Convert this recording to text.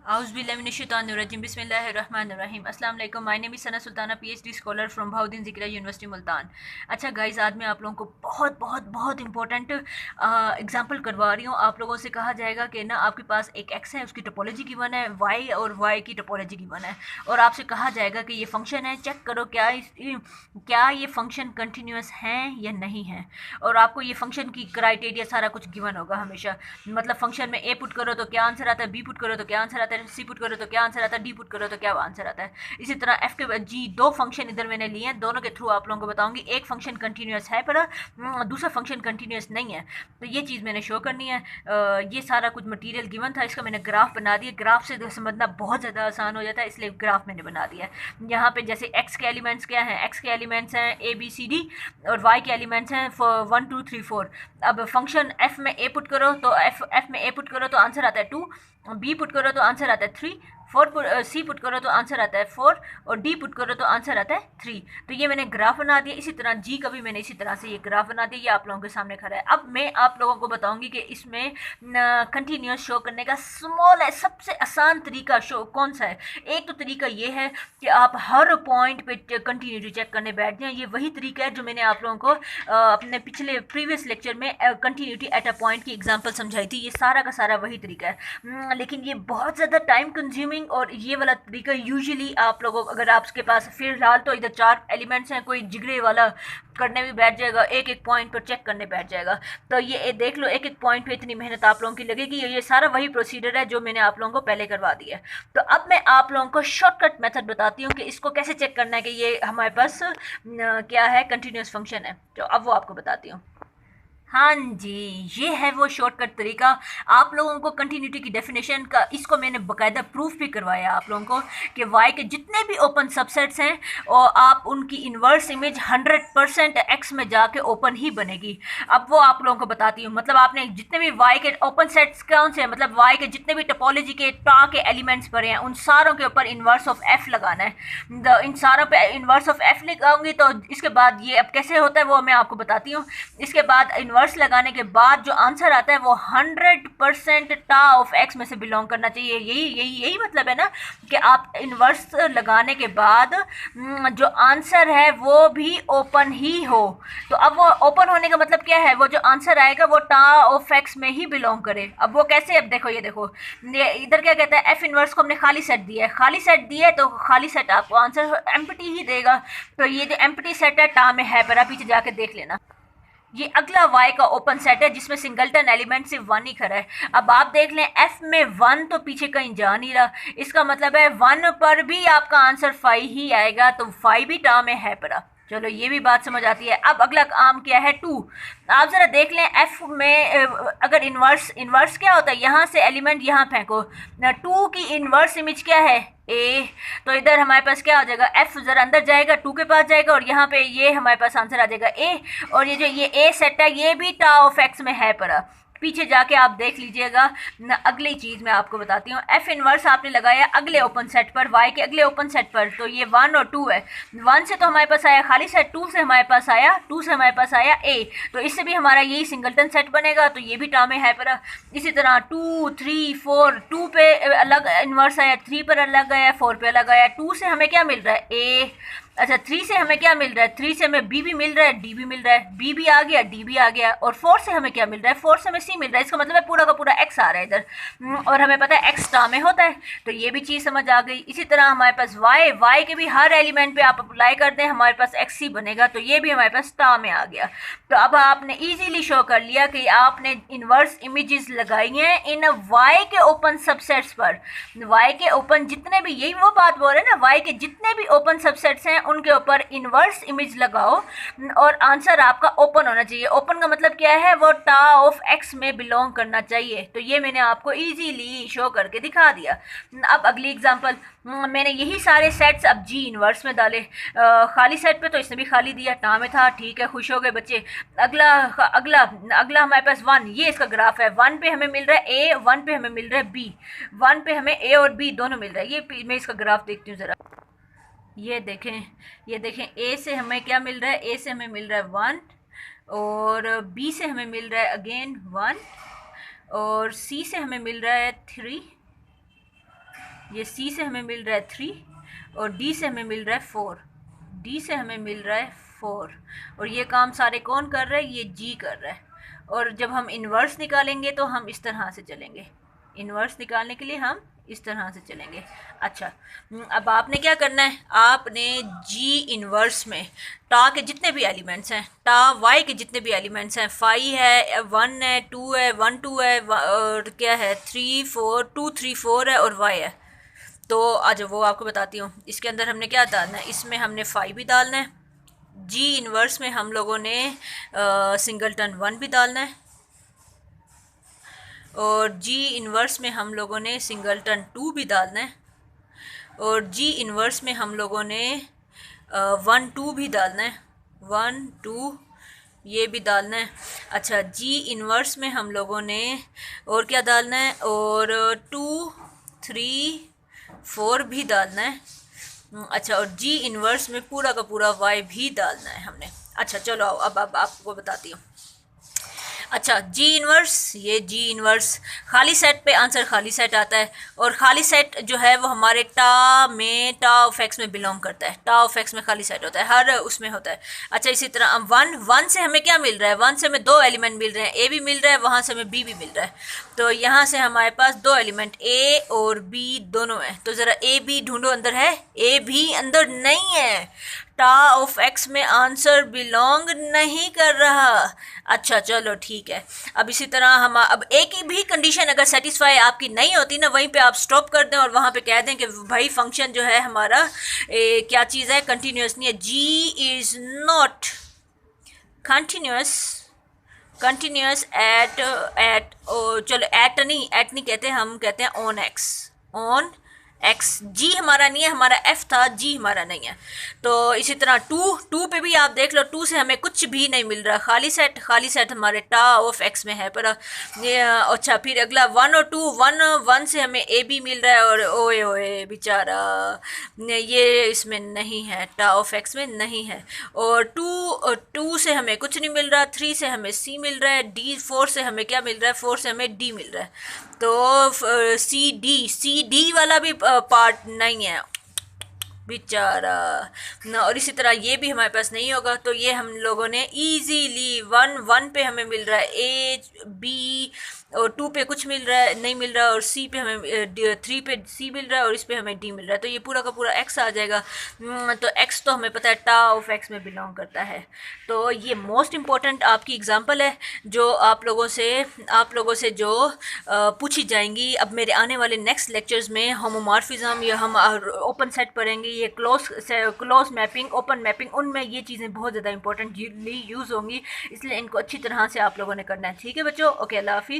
Auzubillahiminash-shaitanir-rajim. Bismillahir-rahmanir-rahim. अस्सलाम वालेकुम. My name is Sana Sultana, PhD scholar from Bahauddin Zakaria university Multan. अच्छा guys, आज मैं आप लोगों को बहुत बहुत बहुत इंपॉर्टेंट एग्जांपल करवा रही हूँ. आप लोगों से कहा जाएगा कि ना आपके पास एक एक्स है, उसकी टोपोलॉजी गिवन है, वाई और वाई की टोपोलॉजी गिवन है, और आपसे कहा जाएगा कि ये फंक्शन है, चेक करो क्या ये फंक्शन कंटिन्यूस हैं या नहीं है. और आपको ये फंक्शन की क्राइटेरिया सारा कुछ गिवन होगा हमेशा. मतलब फंक्शन में ए पुट करो तो क्या आंसर आता है, बी पुट करो तो क्या आंसर आता है, सी पुट करो तो क्या आंसर आता है, डी पुट करो तो क्या आंसर आता है. इसी तरह एफ के जी दो फंक्शन इधर मैंने लिए हैं, दोनों के थ्रू आप लोगों को बताऊंगी. एक फंक्शन कंटिन्यूस है पर दूसरा फंक्शन कंटिन्यूस नहीं है, तो ये चीज़ मैंने शो करनी है. ये सारा कुछ मटीरियल गिवन था, इसका मैंने ग्राफ बना दिया. ग्राफ से समझना बहुत ज़्यादा आसान हो जाता है, इसलिए ग्राफ मैंने बना दिया. यहाँ पे जैसे एक्स के एलिमेंट्स क्या हैं, एक्स के एलिमेंट्स हैं ए बी सी डी, और वाई के एलिमेंट्स हैं 1 2 3 4. अब फंक्शन एफ में ए पुट करो तो एफ में ए पुट करो तो आंसर आता है 2, बी पुट करो तो आंसर आता है 3, सी पुट करो तो आंसर आता है 4, और डी पुट करो तो आंसर आता है 3. तो ये मैंने ग्राफ बना दिया. इसी तरह जी का भी मैंने इसी तरह से ये ग्राफ बना दिया. ये आप लोगों के सामने खड़ा है. अब मैं आप लोगों को बताऊंगी कि इसमें कंटिन्यूस शो करने का स्मॉल है सबसे आसान तरीका शो कौन सा है. एक तो तरीका ये है कि आप हर पॉइंट पे कंटिन्यूटी चेक करने बैठ जाएं. ये वही तरीका है जो मैंने आप लोगों को अपने पिछले प्रीवियस लेक्चर में कंटिन्यूटी एट अ पॉइंट की एग्जांपल समझाई थी. ये सारा का सारा वही तरीका है, लेकिन ये बहुत ज़्यादा टाइम कंज्यूमिंग. और ये वाला तरीका यूजुअली आप लोगों, अगर आपके पास फिलहाल तो इधर 4 एलिमेंट्स हैं, कोई जिगरे वाला करने भी बैठ जाएगा, एक एक पॉइंट पर चेक करने बैठ जाएगा. तो ये देख लो, एक एक पॉइंट पे इतनी मेहनत आप लोगों की लगेगी. ये सारा वही प्रोसीजर है जो मैंने आप लोगों को पहले करवा दिया है. तो अब मैं आप लोगों को शॉर्टकट मेथड बताती हूँ कि इसको कैसे चेक करना है कि ये हमारे पास क्या है, कंटिन्यूस फंक्शन है. तो अब वो आपको बताती हूँ. हाँ जी, ये है वो शॉर्टकट तरीका. आप लोगों को कंटिन्यूटी की डेफिनेशन का, इसको मैंने बाकायदा प्रूफ भी करवाया आप लोगों को कि वाई के जितने भी ओपन सबसेट्स हैं और आप उनकी इन्वर्स इमेज 100% एक्स में जाके ओपन ही बनेगी. अब वो आप लोगों को बताती हूँ. मतलब आपने जितने भी वाई के ओपन सेट्स कौन से हैं, मतलब वाई के जितने भी टोपोलॉजी के टा के एलिमेंट्स पड़े हैं, उन सारों के ऊपर इन्वर्स ऑफ एफ लगाना है. इन सारों पे इन्वर्स ऑफ एफ लगाऊंगी तो इसके बाद ये अब कैसे होता है वो मैं आपको बताती हूँ. इसके बाद इन्वर्स लगाने के बाद जो आंसर आता है वो 100% टा ऑफ एक्स में से बिलोंग करना चाहिए. यही मतलब है ना कि आप इन्वर्स लगाने के बाद जो आंसर है वो भी ओपन ही हो. तो अब वो ओपन होने का मतलब क्या है, वो जो आंसर आएगा वो टा ऑफ एक्स में ही बिलोंग करे. अब वो कैसे, अब देखो ये देखो, ये इधर क्या कहता है, एफ इन्वर्स को हमने खाली सेट दिया है. खाली सेट दिया है तो खाली सेट आपको आंसर एम्प्टी ही देगा. तो ये जो एम्प्टी सेट है टा में है, पर पीछे जाके देख लेना. ये अगला y का ओपन सेट है जिसमें सिंगलटन एलिमेंट सिर्फ 1 ही खड़ा है. अब आप देख लें f में 1 तो पीछे कहीं जा नहीं रहा. इसका मतलब है 1 पर भी आपका आंसर 5 ही आएगा, तो 5 भी टर्म में है पड़ा. चलो ये भी बात समझ आती है. अब अगला काम क्या है, 2. आप ज़रा देख लें f में अगर इन्वर्स क्या होता है, यहाँ से एलिमेंट यहाँ फेंको, 2 की इन्वर्स इमेज क्या है, ए. तो इधर हमारे पास क्या हो जाएगा, एफ जरा अंदर जाएगा, 2 के पास जाएगा, और यहाँ पे ये हमारे पास आंसर आ जाएगा ए. और ये जो ये ए सेट है ये भी टा ऑफ एक्स में है पड़ा. पीछे जाके आप देख लीजिएगा. अगली चीज़ मैं आपको बताती हूँ. एफ इनवर्स आपने लगाया अगले ओपन सेट पर, वाई के अगले ओपन सेट पर, तो ये 1 और 2 है. 1 से तो हमारे पास आया खाली सेट, 2 से हमारे पास आया ए. तो इससे भी हमारा यही सिंगलटन सेट बनेगा, तो ये भी टामे है पर. इसी तरह 2 3 4, 2 पे अलग इन्वर्स आया, 3 पर अलग आया, 4 पे अलग आया. 2 से हमें क्या मिल रहा है, ए. अच्छा 3 से हमें क्या मिल रहा है, 3 से हमें बी भी मिल रहा है, डी भी मिल रहा है, बी भी आ गया, डी भी आ गया. और 4 से हमें क्या मिल रहा है, 4 से हमें सी मिल रहा है. इसका मतलब है पूरा का पूरा एक्स आ रहा है इधर, और हमें पता है एक्स टा में होता है, तो ये भी चीज़ समझ आ गई. इसी तरह हमारे पास वाई के भी हर एलिमेंट पे आप अप्लाई कर दें, हमारे पास एक्स ही बनेगा, तो ये भी हमारे पास टा में आ गया. तो अब आपने ईजीली शो कर लिया कि आपने इन्वर्स इमेजेस लगाई हैं इन वाई के ओपन सबसेट्स पर. वाई के ओपन जितने भी, यही वो बात बोल रहे हैं ना, वाई के जितने भी ओपन सबसेट्स हैं उनके ऊपर इन्वर्स इमेज लगाओ और आंसर आपका ओपन होना चाहिए. ओपन का मतलब क्या है, वो टा ऑफ एक्स में बिलोंग करना चाहिए. तो ये मैंने आपको इजीली शो करके दिखा दिया. अब अगली एग्जांपल, मैंने यही सारे सेट्स अब जी इन्वर्स में डाले. खाली सेट पे तो इसने भी खाली दिया, टा में था, ठीक है, खुश हो गए बच्चे. अगला अगला अगला हमारे पास 1, ये इसका ग्राफ है. 1 पे हमें मिल रहा है ए, 1 पे हमें मिल रहा है बी. 1 पे हमें ए और बी दोनों मिल रहा है. ये मैं इसका ग्राफ देखती हूँ ज़रा. ये देखें ए से हमें क्या मिल रहा है, ए से हमें मिल रहा है 1, और बी से हमें मिल रहा है अगेन 1, और सी से हमें मिल रहा है 3, ये सी से हमें मिल रहा है 3 और डी से हमें मिल रहा है 4, डी से हमें मिल रहा है 4 और ये काम सारे कौन कर रहा है, ये जी कर रहा है। और जब हम इन्वर्स निकालेंगे तो हम इस तरह से चलेंगे, इन्वर्स निकालने के लिए हम इस तरह से चलेंगे। अच्छा, अब आपने क्या करना है, आपने जी इन्वर्स में टा के जितने भी एलिमेंट्स हैं, टा वाई के जितने भी एलिमेंट्स हैं, 5 है, 1 है, 2 है, 1 2 है और क्या है 3 4 2 3 4 है और वाई है। तो आज वो आपको बताती हूँ। इसके अंदर हमने क्या डालना है, इसमें हमने 5 भी डालना है, जी इन्वर्स में हम लोगों ने सिंगलटन 1 भी डालना है और जी इन्वर्स में हम लोगों ने सिंगलटन 2 भी डालना है और जी इन्वर्स में हम लोगों ने 1 2 भी डालना है, 1 2 ये भी डालना है। अच्छा, जी इन्वर्स में हम लोगों ने और क्या डालना है, और 2 3 4 भी डालना है। अच्छा, और जी इन्वर्स में पूरा का पूरा वाई भी डालना है हमने। अच्छा चलो अब आपको बताती हूँ। अच्छा, जी इन्वर्स, ये जी इन्वर्स खाली सेट पे आंसर खाली सेट आता है और खाली सेट जो है वो हमारे टा ऑफ एक्स में बिलोंग करता है, टा ऑफ एक्स में खाली सेट होता है, हर उसमें होता है। अच्छा, इसी तरह वन से हमें क्या मिल रहा है, वन से हमें दो एलिमेंट मिल रहे हैं, ए भी मिल रहा है, वहाँ से हमें बी भी मिल रहा है। तो यहाँ से हमारे पास दो एलिमेंट ए और बी दोनों हैं। तो ज़रा ए बी ढूंढो, अंदर है, ए भी अंदर नहीं है, टा ऑफ एक्स में आंसर बिलोंग नहीं कर रहा। अच्छा चलो ठीक है। अब इसी तरह हम अब एक ही भी कंडीशन अगर सेटिस्फाई आपकी नहीं होती ना, वहीं पे आप स्टॉप कर दें और वहाँ पे कह दें कि भाई फंक्शन जो है हमारा क्या चीज़ है, कंटिन्यूस नहीं है, g is not continuous, continuous at चलो एट नहीं कहते, हम कहते हैं on x, on x. G हमारा नहीं है, हमारा एफ था, जी हमारा नहीं है। तो इसी तरह टू पे भी आप देख लो, टू से हमें कुछ भी नहीं मिल रहा, खाली सेट हमारे टा ऑफ एक्स में है। पर ये अच्छा, फिर अगला वन और टू, वन से हमें ए बी मिल रहा है और ओए ओए बेचारा ये इसमें नहीं है, टा ऑफ एक्स में नहीं है। और टू से हमें कुछ नहीं मिल रहा, 3 से हमें सी मिल रहा है, डी 4 से हमें क्या मिल रहा है, 4 से हमें डी मिल रहा है। तो सी डी वाला भी पार्ट नहीं है बेचारा ना। और इसी तरह ये भी हमारे पास नहीं होगा। तो ये हम लोगों ने इजीली वन पे हमें मिल रहा है ए बी और 2 पे कुछ मिल रहा है, नहीं मिल रहा, और सी पे हमें 3 पे सी मिल रहा है और इस पे हमें डी मिल रहा है। तो ये पूरा का पूरा एक्स आ जाएगा। तो एक्स तो हमें पता है टा ऑफ एक्स में बिलोंग करता है। तो ये मोस्ट इम्पॉर्टेंट आपकी एग्जांपल है जो आप लोगों से जो पूछी जाएंगी। अब मेरे आने वाले नेक्स्ट लेक्चर्स में होमोमॉर्फिज्म या हम ओपन सेट पढ़ेंगे, ये क्लोज मैपिंग, ओपन मैपिंग, उनमें ये चीज़ें बहुत ज़्यादा इंपॉर्टेंट यूज़ होंगी, इसलिए इनको अच्छी तरह से आप लोगों ने करना है। ठीक है बच्चों, ओके, अल्लाह हाफिज़।